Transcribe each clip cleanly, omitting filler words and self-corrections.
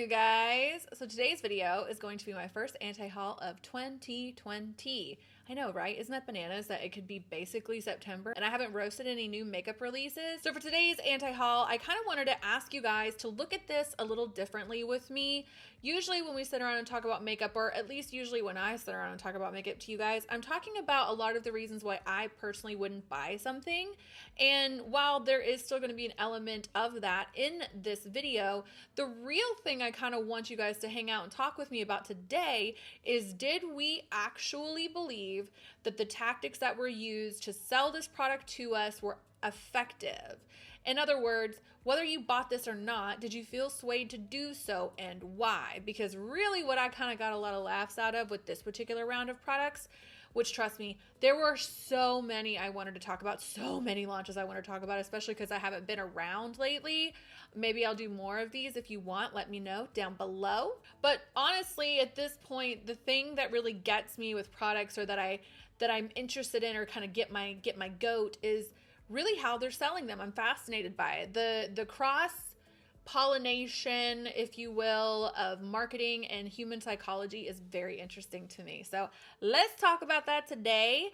you guys. So today's video is going to be my first anti-haul of 2020. I know, right? Isn't that bananas that it could be basically September and I haven't roasted any new makeup releases? So for today's anti-haul, I kind of wanted to ask you guys to look at this a little differently with me. Usually when we sit around and talk about makeup, or at least usually when I sit around and talk about makeup to you guys, I'm talking about a lot of the reasons why I personally wouldn't buy something. And while there is still going to be an element of that in this video, the real thing I kind of want you guys to hang out and talk with me about today is, did we actually believe that the tactics that were used to sell this product to us were effective? In other words, whether you bought this or not, did you feel swayed to do so, and why? Because really what I kind of got a lot of laughs out of with this particular round of products, which, trust me, there were so many I wanted to talk about, so many launches I want to talk about, especially because I haven't been around lately. Maybe I'll do more of these. If you want, let me know down below. But honestly, at this point, the thing that really gets me with products, or that I'm interested in, or kind of get my goat, is really how they're selling them. I'm fascinated by it. The cross pollination, if you will, of marketing and human psychology is very interesting to me. So let's talk about that today.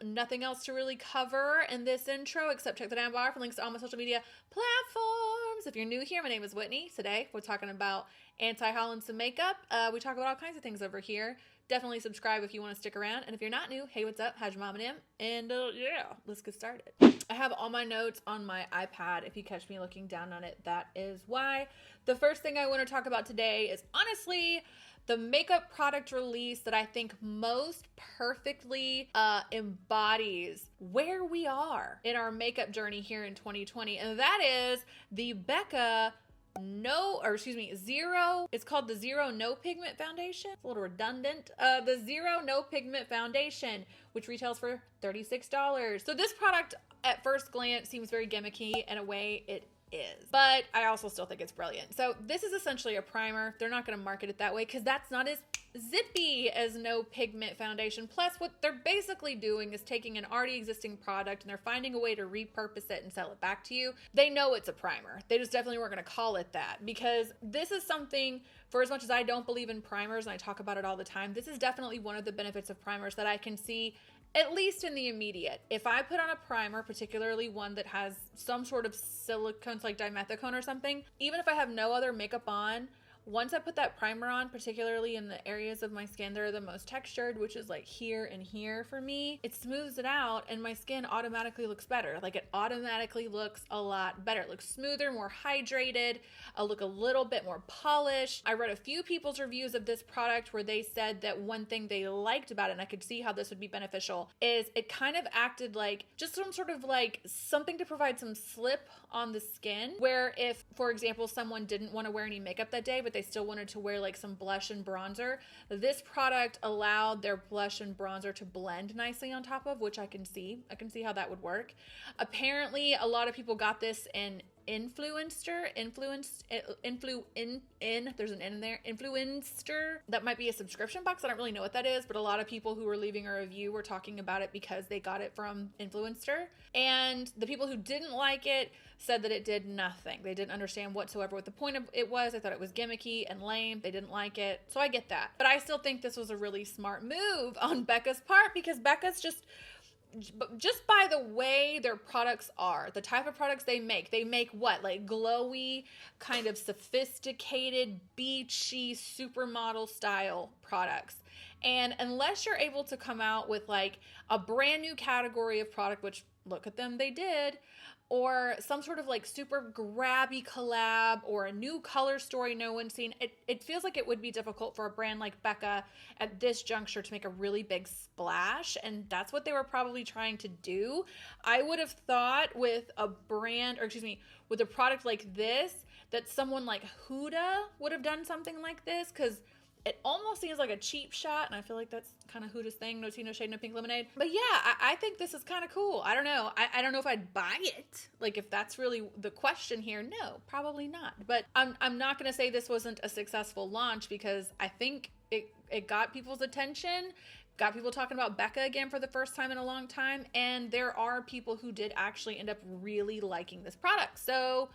Nothing else to really cover in this intro except check the down bar for links to all my social media platforms. If you're new here, my name is Whitney. Today we're talking about anti-haul and some makeup. We talk about all kinds of things over here. Definitely subscribe if you want to stick around. And if you're not new, hey, what's up? How's your mom and him? And yeah, let's get started. I have all my notes on my iPad. If you catch me looking down on it, that is why. The first thing I want to talk about today is honestly the makeup product release that I think most perfectly embodies where we are in our makeup journey here in 2020. And that is the Becca Zero. It's called the Zero No Pigment Foundation. It's a little redundant. The Zero No Pigment Foundation, which retails for $36. So this product at first glance seems very gimmicky. In a way, it is, but I also still think it's brilliant. So this is essentially a primer. They're not going to market it that way because that's not as zippy as No Pigment Foundation. Plus, what they're basically doing is taking an already existing product and they're finding a way to repurpose it and sell it back to you. They know it's a primer. They just definitely weren't going to call it that, because this is something, for as much as I don't believe in primers and I talk about it all the time, this is definitely one of the benefits of primers that I can see, at least in the immediate. If I put on a primer, particularly one that has some sort of silicones like dimethicone or something, even if I have no other makeup on, once I put that primer on, particularly in the areas of my skin that are the most textured, which is like here and here for me, it smooths it out and my skin automatically looks better. Like, it automatically looks a lot better. It looks smoother, more hydrated. I look a little bit more polished. I read a few people's reviews of this product where they said that one thing they liked about it, and I could see how this would be beneficial, is it kind of acted like just some sort of like something to provide some slip on the skin, where if, for example, someone didn't want to wear any makeup that day, but they still wanted to wear like some blush and bronzer, this product allowed their blush and bronzer to blend nicely on top of, which I can see how that would work. Apparently a lot of people got this in Influencer. There's an N in there. Influencer. That might be a subscription box. I don't really know what that is, but a lot of people who were leaving a review were talking about it because they got it from Influencer. And the people who didn't like it said that it did nothing. They didn't understand whatsoever what the point of it was. They thought it was gimmicky and lame. They didn't like it. So I get that. But I still think this was a really smart move on Becca's part, because Becca's just by the way their products are, the type of products they make what, like glowy, kind of sophisticated, beachy, supermodel style products. And unless you're able to come out with like a brand new category of product, which look at them, they did, or some sort of like super grabby collab, or a new color story no one's seen, it feels like it would be difficult for a brand like Becca at this juncture to make a really big splash. And that's what they were probably trying to do. I would have thought with a brand, or excuse me, with a product like this, that someone like Huda would have done something like this, because it almost seems like a cheap shot, and I feel like that's kind of Huda's thing. No tea, no shade, no pink lemonade. But yeah, I think this is kind of cool. I don't know. I don't know if I'd buy it. Like, if that's really the question here, no, probably not. But I'm not going to say this wasn't a successful launch, because I think it got people's attention, got people talking about Becca again for the first time in a long time, and there are people who did actually end up really liking this product. So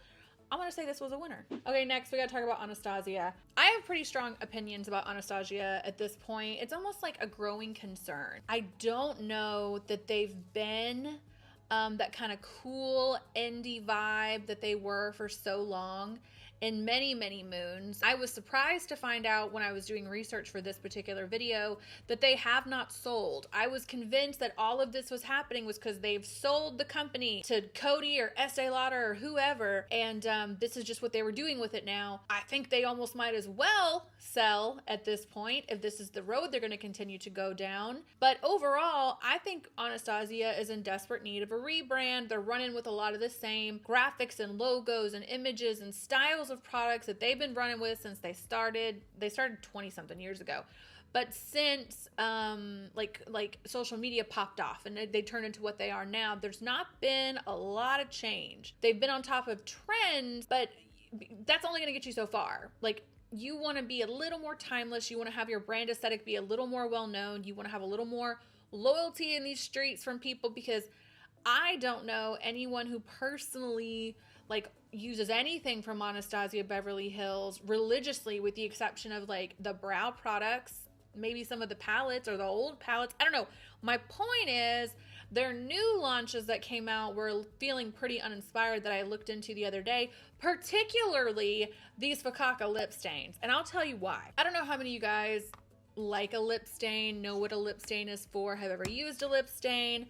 I'm gonna say this was a winner. Okay, next we gotta talk about Anastasia. I have pretty strong opinions about Anastasia at this point. It's almost like a growing concern. I don't know that they've been that kind of cool indie vibe that they were for so long in many, many moons. I was surprised to find out when I was doing research for this particular video that they have not sold. I was convinced that all of this was happening was because they've sold the company to Cody or Estee Lauder or whoever, and this is just what they were doing with it now. I think they almost might as well sell at this point if this is the road they're going to continue to go down. But overall, I think Anastasia is in desperate need of a rebrand. They're running with a lot of the same graphics and logos and images and styles of products that they've been running with since they started 20 something years ago. But since like social media popped off and they turned into what they are now, there's not been a lot of change. They've been on top of trends, but that's only going to get you so far. Like, you want to be a little more timeless. You want to have your brand aesthetic be a little more well-known. You want to have a little more loyalty in these streets from people, because I don't know anyone who personally like uses anything from Anastasia Beverly Hills religiously, with the exception of like the brow products, maybe some of the palettes or the old palettes. I don't know. My point is, their new launches that came out were feeling pretty uninspired that I looked into the other day, particularly these Fakaka lip stains. And I'll tell you why. I don't know how many of you guys like a lip stain, know what a lip stain is for, have ever used a lip stain,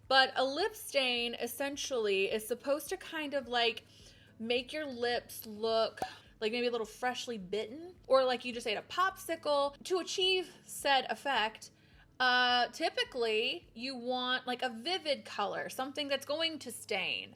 but a lip stain essentially is supposed to kind of like make your lips look like maybe a little freshly bitten, or like you just ate a popsicle. To achieve said effect, typically you want like a vivid color, something that's going to stain.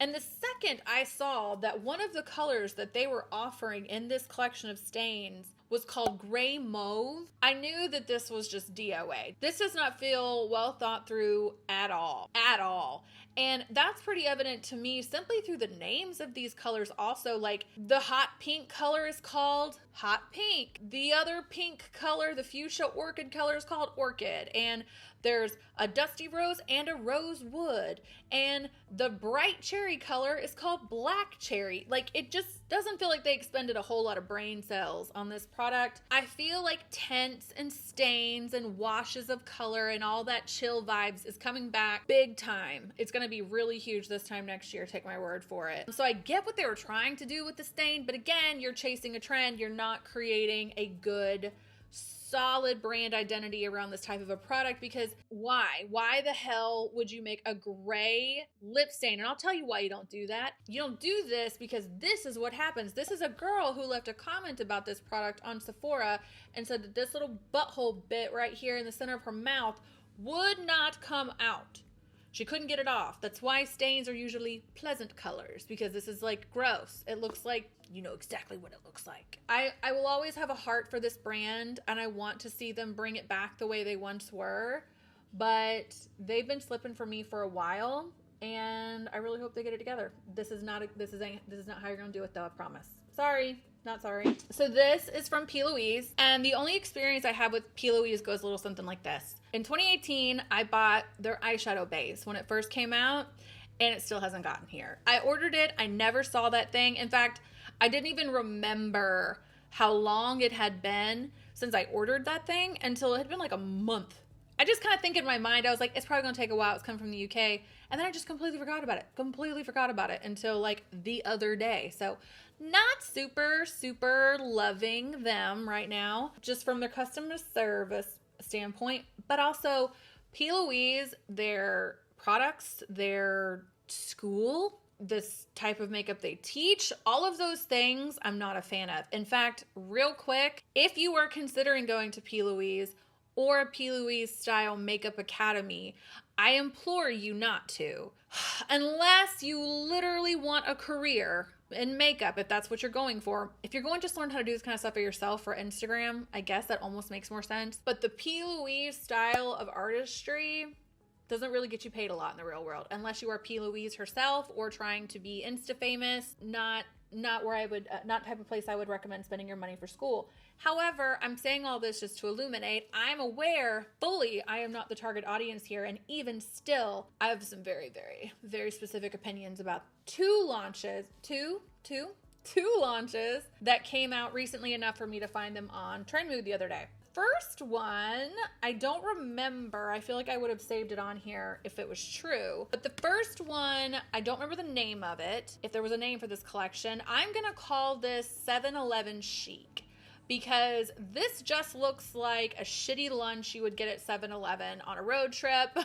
And the second I saw that one of the colors that they were offering in this collection of stains was called gray mauve, I knew that this was just DOA. This does not feel well thought through at all. At all. And that's pretty evident to me simply through the names of these colors also. Like, the hot pink color is called hot pink. The other pink color, the fuchsia orchid color, is called orchid. And there's a dusty rose and a rose wood. And the bright cherry color is called black cherry. Like, it just doesn't feel like they expended a whole lot of brain cells on this product. I feel like tints and stains and washes of color and all that chill vibes is coming back big time. It's going to be really huge this time next year, take my word for it. So I get what they were trying to do with the stain, but again, you're chasing a trend. You're not creating a good, solid brand identity around this type of a product, because why the hell would you make a gray lip stain? And I'll tell you why you don't do that. You don't do this because this is what happens. This is a girl who left a comment about this product on Sephora and said that this little butthole bit right here in the center of her mouth would not come out. She couldn't get it off. That's why stains are usually pleasant colors, because this is like gross. It looks like, you know exactly what it looks like. I will always have a heart for this brand, and I want to see them bring it back the way they once were, but they've been slipping for me for a while, and I really hope they get it together. This is not how you're gonna do it though, I promise. Sorry. Not sorry. So this is from Louise, and the only experience I have with Louise goes a little something like this. In 2018, I bought their eyeshadow base when it first came out, and it still hasn't gotten here. I ordered it. I never saw that thing. In fact, I didn't even remember how long it had been since I ordered that thing until it had been like a month. I just kind of think in my mind, I was like, it's probably going to take a while. It's coming from the UK. And then I just completely forgot about it until like the other day. So not super loving them right now, just from their customer service standpoint, but also Louise, their products, their school, this type of makeup they teach, all of those things I'm not a fan of. In fact, real quick, if you are considering going to Louise or a Louise style makeup academy, I implore you not to, unless you literally want a career in makeup, if that's what you're going for. If you're going to just learn how to do this kind of stuff for yourself for Instagram, I guess that almost makes more sense. But the Louise style of artistry doesn't really get you paid a lot in the real world, unless you are Louise herself or trying to be Insta famous. Not where I would, not type of place I would recommend spending your money for school. However, I'm saying all this just to illuminate, I'm aware fully I am not the target audience here, and even still, I have some very specific opinions about two two launches that came out recently enough for me to find them on Trendmood the other day. First one, I don't remember. I feel like I would have saved it on here if it was true. But the first one, I don't remember the name of it. If there was a name for this collection, I'm gonna call this 7-Eleven Chic, because this just looks like a shitty lunch you would get at 7-Eleven on a road trip.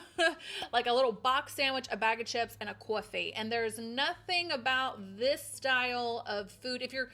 Like a little box sandwich, a bag of chips, and a coffee. And there's nothing about this style of food. If you're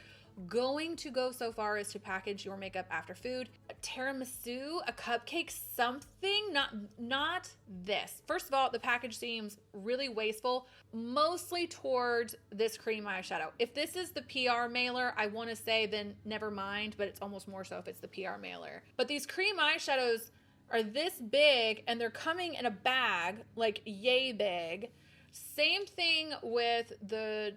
going to go so far as to package your makeup after food, a tiramisu, a cupcake, something, not this. First of all, the package seems really wasteful, mostly towards this cream eyeshadow. If this is the PR mailer, I want to say then never mind, but it's almost more so if it's the PR mailer. But these cream eyeshadows are this big and they're coming in a bag, like yay big. Same thing with the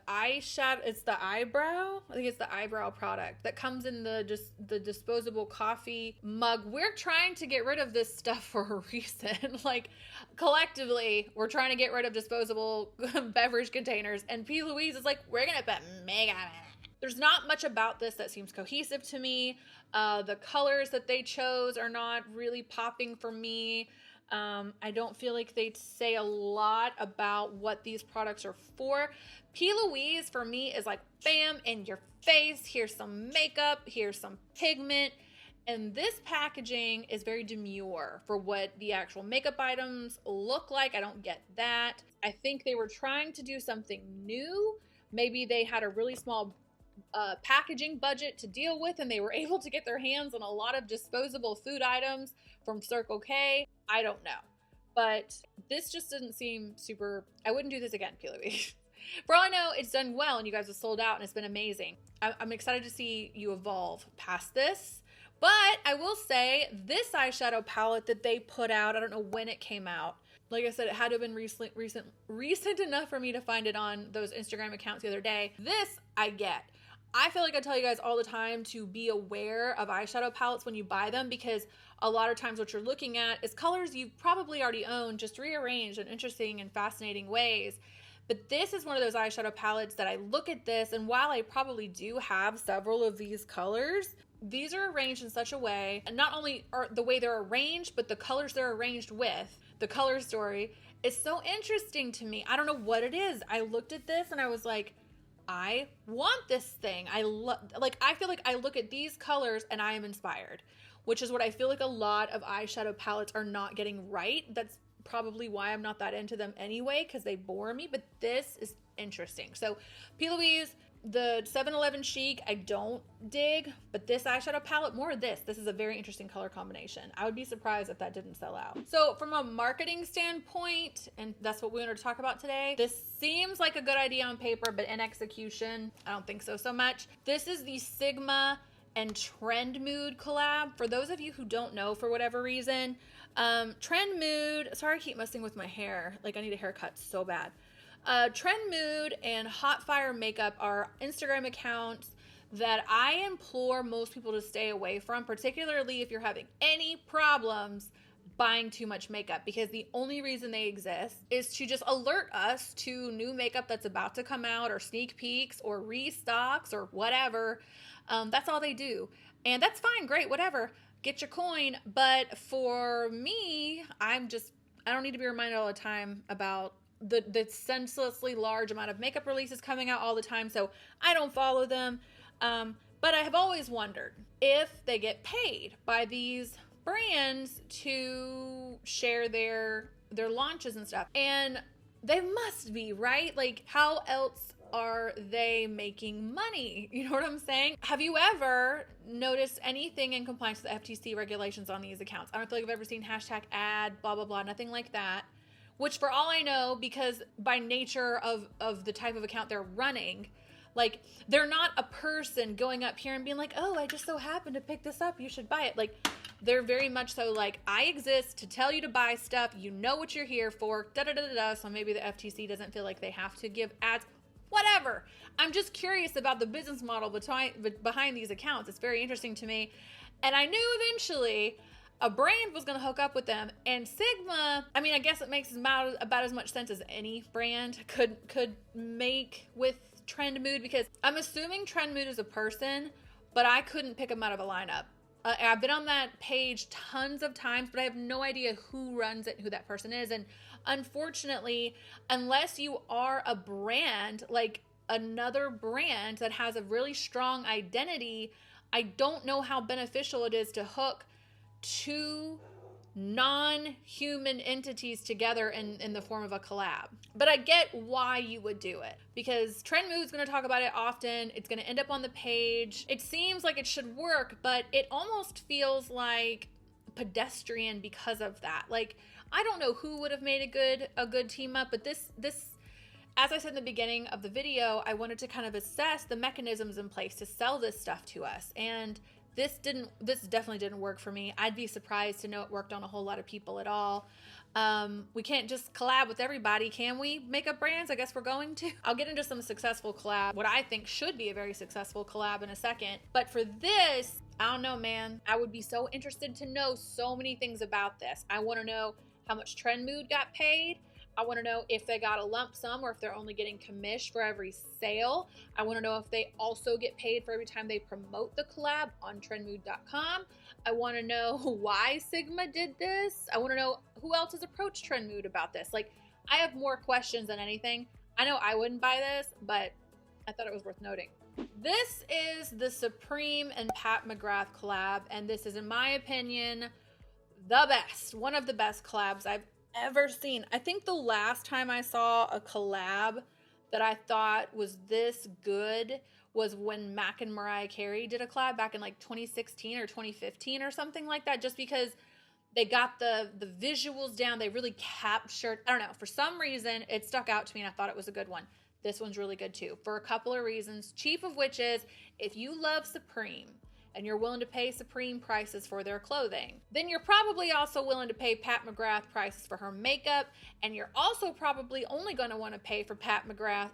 eyeshadow. It's the eyebrow. I think it's the eyebrow product that comes in the disposable coffee mug. We're trying to get rid of this stuff for a reason. Like collectively, we're trying to get rid of disposable beverage containers. And P. Louise is like, we're gonna put makeup in it. There's not much about this that seems cohesive to me. The colors that they chose are not really popping for me. I don't feel like they say a lot about what these products are for. P. Louise for me is like, bam, in your face. Here's some makeup. Here's some pigment. And this packaging is very demure for what the actual makeup items look like. I don't get that. I think they were trying to do something new. Maybe they had a really small packaging budget to deal with, and they were able to get their hands on a lot of disposable food items from Circle K. I don't know, but this just didn't seem super. I wouldn't do this again, P. Louise. For all I know, it's done well and you guys have sold out and it's been amazing. I'm excited to see you evolve past this. But I will say this eyeshadow palette that they put out, I don't know when it came out. Like I said, it had to have been recent enough for me to find it on those Instagram accounts the other day. This I get. I feel like I tell you guys all the time to be aware of eyeshadow palettes when you buy them, because a lot of times what you're looking at is colors you've probably already owned, just rearranged in interesting and fascinating ways. But this is one of those eyeshadow palettes that I look at this, and while I probably do have several of these colors, these are arranged in such a way, and not only are the way they're arranged, but the colors they're arranged with, the color story, is so interesting to me. I don't know what it is. I looked at this and I was like, I want this thing. I feel like I look at these colors and I am inspired, which is what I feel like a lot of eyeshadow palettes are not getting right. That's probably why I'm not that into them anyway, because they bore me, but this is interesting. So P. Louise, the 7-Eleven Chic, I don't dig, but this eyeshadow palette, more of this. This is a very interesting color combination. I would be surprised if that didn't sell out. So from a marketing standpoint, and that's what we wanted to talk about today, this seems like a good idea on paper, but in execution, I don't think so much. This is the Sigma and Trendmood collab. For those of you who don't know for whatever reason, Trendmood, sorry I keep messing with my hair, like I need a haircut so bad. Trendmood and Hotfire Makeup are Instagram accounts that I implore most people to stay away from, particularly if you're having any problems buying too much makeup, because the only reason they exist is to just alert us to new makeup that's about to come out, or sneak peeks or restocks or whatever. That's all they do. And that's fine, great, whatever. Get your coin. But for me, I don't need to be reminded all the time about the senselessly large amount of makeup releases coming out all the time, so I don't follow them. But I have always wondered if they get paid by these brands to share their launches and stuff. And they must be, right? Like, how else are they making money? You know what I'm saying? Have you ever noticed anything in compliance with the FTC regulations on these accounts? I don't feel like I've ever seen #ad, blah, blah, blah, nothing like that. Which, for all I know, because by nature of the type of account they're running, like, they're not a person going up here and being like, oh, I just so happened to pick this up, you should buy it. Like, they're very much so like, I exist to tell you to buy stuff, you know what you're here for, da-da-da-da-da. So maybe the FTC doesn't feel like they have to give ads, whatever. I'm just curious about the business model behind these accounts. It's very interesting to me. And I knew eventually a brand was going to hook up with them, and Sigma, I mean, I guess it makes about as much sense as any brand could make with Trend Mood, because I'm assuming Trend Mood is a person, but I couldn't pick them out of a lineup. I've been on that page tons of times, but I have no idea who runs it, who that person is. And unfortunately, unless you are a brand, like another brand that has a really strong identity, I don't know how beneficial it is to hook two non-human entities together in the form of a collab. But I get why you would do it, because Trend Mood's going to talk about it often. It's going to end up on the page. It seems like it should work, but it almost feels like pedestrian because of that. Like, I don't know who would have made a good team up, but this as I said in the beginning of the video, I wanted to kind of assess the mechanisms in place to sell this stuff to us, and this definitely didn't work for me. I'd be surprised to know it worked on a whole lot of people at all. We can't just collab with everybody, can we? Makeup brands, I guess we're going to. I'll get into some successful collab, what I think should be a very successful collab, in a second. But for this, I don't know, man. I would be so interested to know so many things about this. I want to know how much Trend Mood got paid. I want to know if they got a lump sum or if they're only getting commish for every sale. I want to know if they also get paid for every time they promote the collab on trendmood.com. I want to know why Sigma did this. I want to know who else has approached Trend Mood about this. Like, I have more questions than anything. I know I wouldn't buy this, but I thought it was worth noting. This is the Supreme and Pat McGrath collab, and this is, in my opinion, the best. One of the best collabs I've ever seen. I think the last time I saw a collab that I thought was this good was when Mac and Mariah Carey did a collab back in like 2016 or 2015 or something like that, just because they got the visuals down. They really captured, I don't know, for some reason it stuck out to me and I thought it was a good one. This one's really good too, for a couple of reasons, chief of which is, if you love Supreme and you're willing to pay Supreme prices for their clothing, then you're probably also willing to pay Pat McGrath prices for her makeup, and you're also probably only going to want to pay for Pat McGrath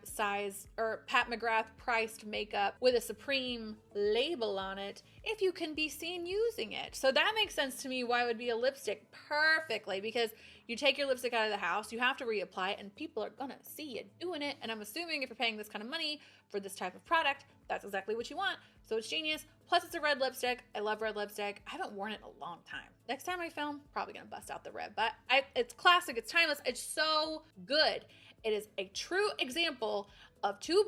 priced makeup with a Supreme label on it if you can be seen using it. So that makes sense to me why it would be a lipstick perfectly, because you take your lipstick out of the house, you have to reapply it, and people are gonna see you doing it. And I'm assuming if you're paying this kind of money for this type of product, that's exactly what you want. So it's genius. Plus it's a red lipstick. I love red lipstick. I haven't worn it in a long time. Next time I film, probably gonna bust out the red, but it's classic, it's timeless, it's so good. It is a true example of two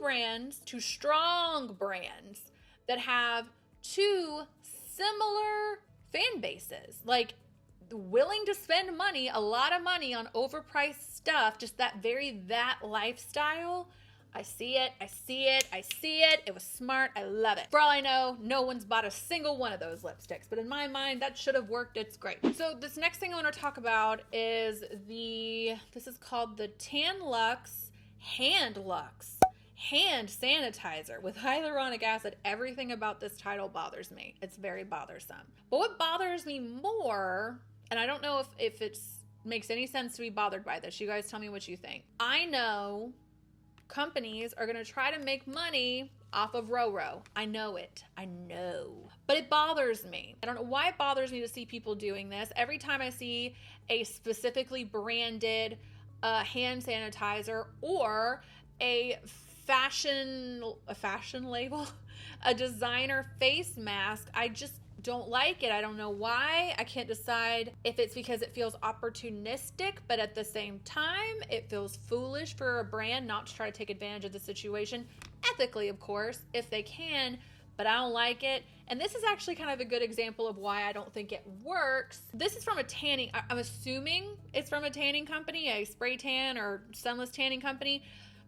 strong brands that have two similar fan bases. Like, willing to spend money, a lot of money on overpriced stuff, just that lifestyle. I see it. It was smart. I love it. For all I know, no one's bought a single one of those lipsticks, but in my mind, that should have worked. It's great. So this next thing I want to talk about is this is called the Tan Luxe Hand Sanitizer with hyaluronic acid. Everything about this title bothers me. It's very bothersome. But what bothers me more, and I don't know if it makes any sense to be bothered by this. You guys tell me what you think. I know companies are going to try to make money off of Roro. I know it. I know. But it bothers me. I don't know why it bothers me to see people doing this. Every time I see a specifically branded hand sanitizer or a fashion label, a designer face mask, I just don't like it. I don't know why. I can't decide if it's because it feels opportunistic, but at the same time, it feels foolish for a brand not to try to take advantage of the situation. Ethically, of course, if they can, but I don't like it. And this is actually kind of a good example of why I don't think it works. This is from a tanning, I'm assuming it's from a tanning company, a spray tan or sunless tanning company.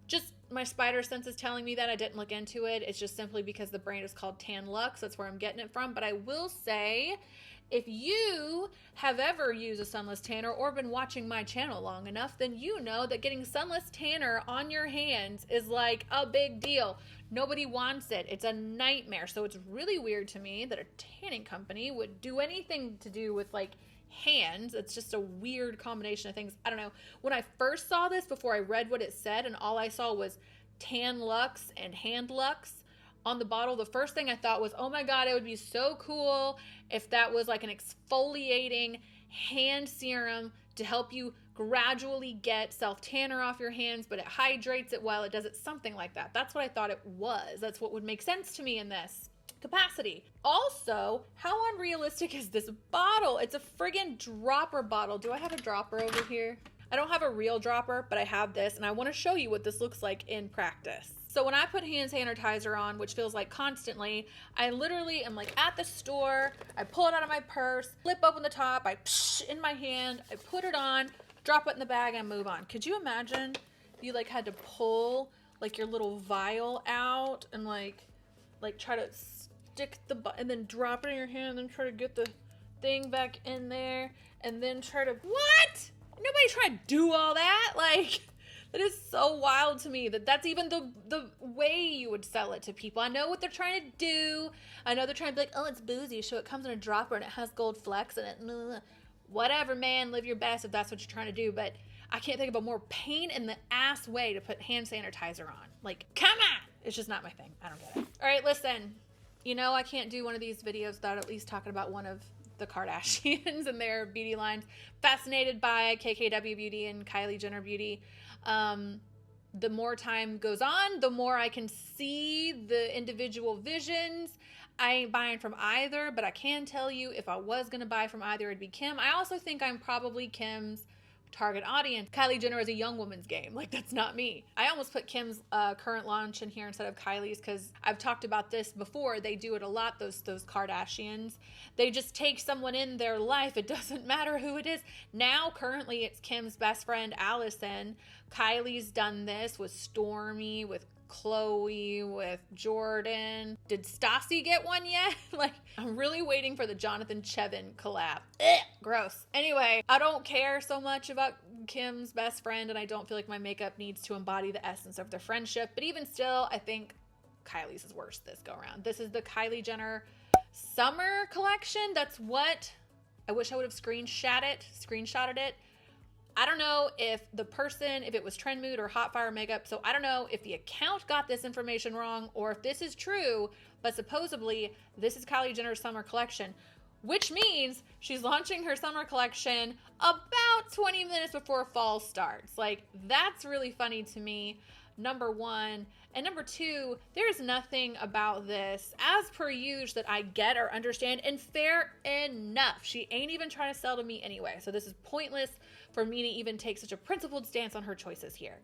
Just my spider sense is telling me that. I didn't look into it. It's just simply because the brand is called Tan Luxe. That's where I'm getting it from. But I will say, if you have ever used a sunless tanner or been watching my channel long enough, then you know that getting sunless tanner on your hands is like a big deal. Nobody wants it. It's a nightmare. So it's really weird to me that a tanning company would do anything to do with like hands. It's just a weird combination of things. I don't know. When I first saw this, before I read what it said, and all I saw was Tan Luxe and Hand Luxe on the bottle, the first thing I thought was, oh my God, it would be so cool if that was like an exfoliating hand serum to help you gradually get self-tanner off your hands, but it hydrates it while it does it, something like that. That's what I thought it was. That's what would make sense to me in this capacity. Also, how unrealistic is this bottle? It's a friggin' dropper bottle. Do I have a dropper over here? I don't have a real dropper, but I have this, and I want to show you what this looks like in practice. So when I put hand sanitizer on, which feels like constantly, I literally am like at the store, I pull it out of my purse, flip open the top, I psh in my hand, I put it on, drop it in the bag, and move on. Could you imagine if you like had to pull like your little vial out and like try to stick and then drop it in your hand and then try to get the thing back in there and then try to, what? Nobody trying to do all that. Like, that is so wild to me that that's even the way you would sell it to people. I know what they're trying to do. I know they're trying to be like, oh, it's boozy, so it comes in a dropper and it has gold flecks in it. Whatever, man, live your best if that's what you're trying to do. But I can't think of a more pain in the ass way to put hand sanitizer on. Like, come on. It's just not my thing. I don't get it. All right, listen. You know, I can't do one of these videos without at least talking about one of the Kardashians and their beauty lines. Fascinated by KKW Beauty and Kylie Jenner Beauty. The more time goes on, the more I can see the individual visions. I ain't buying from either, but I can tell you if I was going to buy from either, it'd be Kim. I also think I'm probably Kim's target audience. Kylie Jenner is a young woman's game. Like, that's not me. I almost put Kim's current launch in here instead of Kylie's because I've talked about this before. They do it a lot, those Kardashians. They just take someone in their life. It doesn't matter who it is. Now, currently, it's Kim's best friend, Allison. Kylie's done this with Stormi, with Chloe, with Jordan. Did Stassi get one yet? Like, I'm really waiting for the Jonathan Chevin collab. Ugh, gross. Anyway, I don't care so much about Kim's best friend, and I don't feel like my makeup needs to embody the essence of their friendship. But even still, I think Kylie's is worse this go around. This is the Kylie Jenner summer collection. That's what I wish I would have screenshotted it. I don't know if the person, if it was Trend Mood or Hot Fire Makeup, so I don't know if the account got this information wrong or if this is true, but supposedly this is Kylie Jenner's summer collection, which means she's launching her summer collection about 20 minutes before fall starts. Like, that's really funny to me, number one. And number two, there's nothing about this, as per usual, that I get or understand, and fair enough. She ain't even trying to sell to me anyway, so this is pointless for me to even take such a principled stance on her choices here.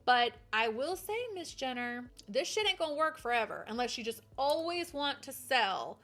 But I will say, Miss Jenner, this shit ain't gonna work forever unless you just always want to sell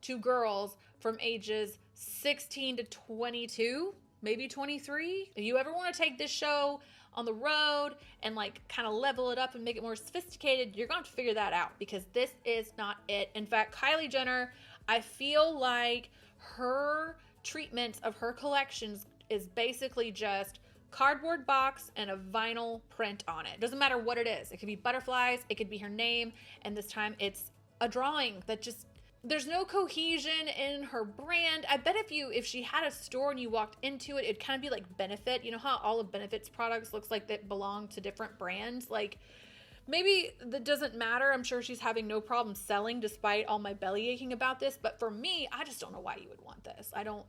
to girls from ages 16 to 22, maybe 23. If you ever want to take this show on the road and like kind of level it up and make it more sophisticated, you're going to have to figure that out because this is not it. In fact, Kylie Jenner, I feel like her treatment of her collections is basically just cardboard box and a vinyl print on it. Doesn't matter what it is. It could be butterflies, it could be her name, and this time it's a drawing that just, there's no cohesion in her brand. I bet if she had a store and you walked into it, it'd kind of be like Benefit. You know how all of Benefit's products looks like they belong to different brands? Like, maybe that doesn't matter. I'm sure she's having no problem selling despite all my belly aching about this. But for me, I just don't know why you would want this. I don't,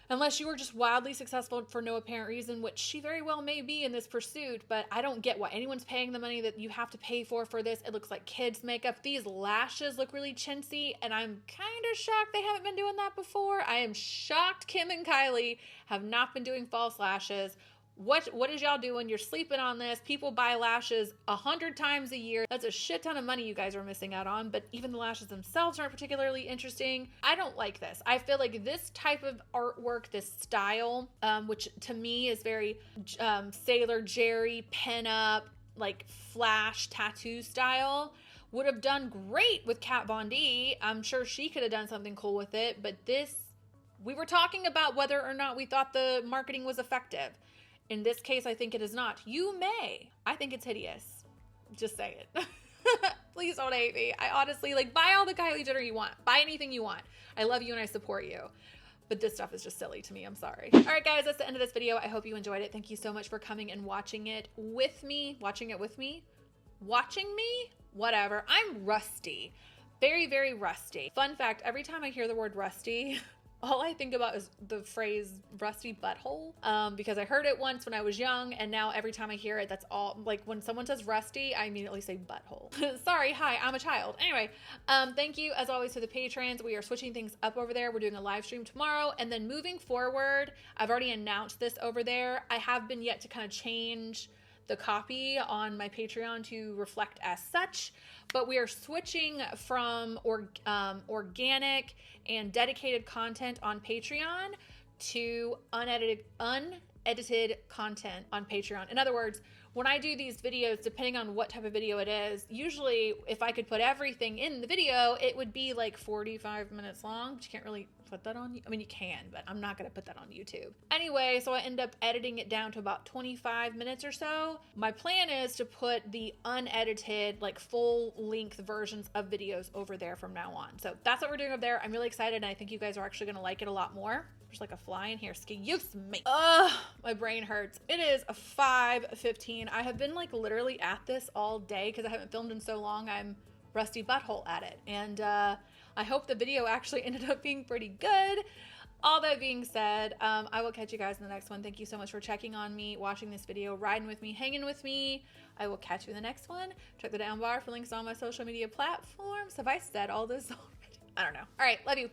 unless you were just wildly successful for no apparent reason, which she very well may be in this pursuit, but I don't get why anyone's paying the money that you have to pay for this. It looks like kids makeup. These lashes look really chintzy, and I'm kind of shocked they haven't been doing that before. I am shocked Kim and Kylie have not been doing false lashes. What is y'all doing? You're sleeping on this. People buy lashes 100 times a year. That's a shit ton of money you guys are missing out on, but even the lashes themselves aren't particularly interesting. I don't like this. I feel like this type of artwork, this style, which to me is very Sailor Jerry, pen-up, like flash tattoo style, would have done great with Kat Von D. I'm sure she could have done something cool with it, but this, we were talking about whether or not we thought the marketing was effective. In this case, I think it is not. You may. I think it's hideous. Just say it. Please don't hate me. I honestly, like, buy all the Kylie Jenner you want. Buy anything you want. I love you and I support you. But this stuff is just silly to me. I'm sorry. All right, guys, that's the end of this video. I hope you enjoyed it. Thank you so much for coming and watching it with me. Watching it with me? Watching me? Whatever. I'm rusty. Very, very rusty. Fun fact, every time I hear the word rusty, all I think about is the phrase rusty butthole, because I heard it once when I was young, and now every time I hear it, that's all, like when someone says rusty, I immediately say butthole. Sorry, hi, I'm a child. Anyway, thank you as always to the patrons. We are switching things up over there. We're doing a live stream tomorrow, and then moving forward, I've already announced this over there. I have been yet to kind of change the copy on my Patreon to reflect as such, but we are switching from organic and dedicated content on Patreon to unedited content on Patreon. In other words, when I do these videos, depending on what type of video it is, usually if I could put everything in the video, it would be like 45 minutes long, but you can't really put that on, I mean, you can, but I'm not going to put that on YouTube. Anyway, so I end up editing it down to about 25 minutes or so. My plan is to put the unedited, like full length versions of videos over there from now on. So that's what we're doing over there. I'm really excited, and I think you guys are actually going to like it a lot more. There's like a fly in here. Excuse me. Ugh, my brain hurts. It is 5:15. I have been like literally at this all day because I haven't filmed in so long. I'm rusty butthole at it. And I hope the video actually ended up being pretty good. All that being said, I will catch you guys in the next one. Thank you so much for checking on me, watching this video, riding with me, hanging with me. I will catch you in the next one. Check the down bar for links to all my social media platforms. Have I said all this already? I don't know. All right, love you.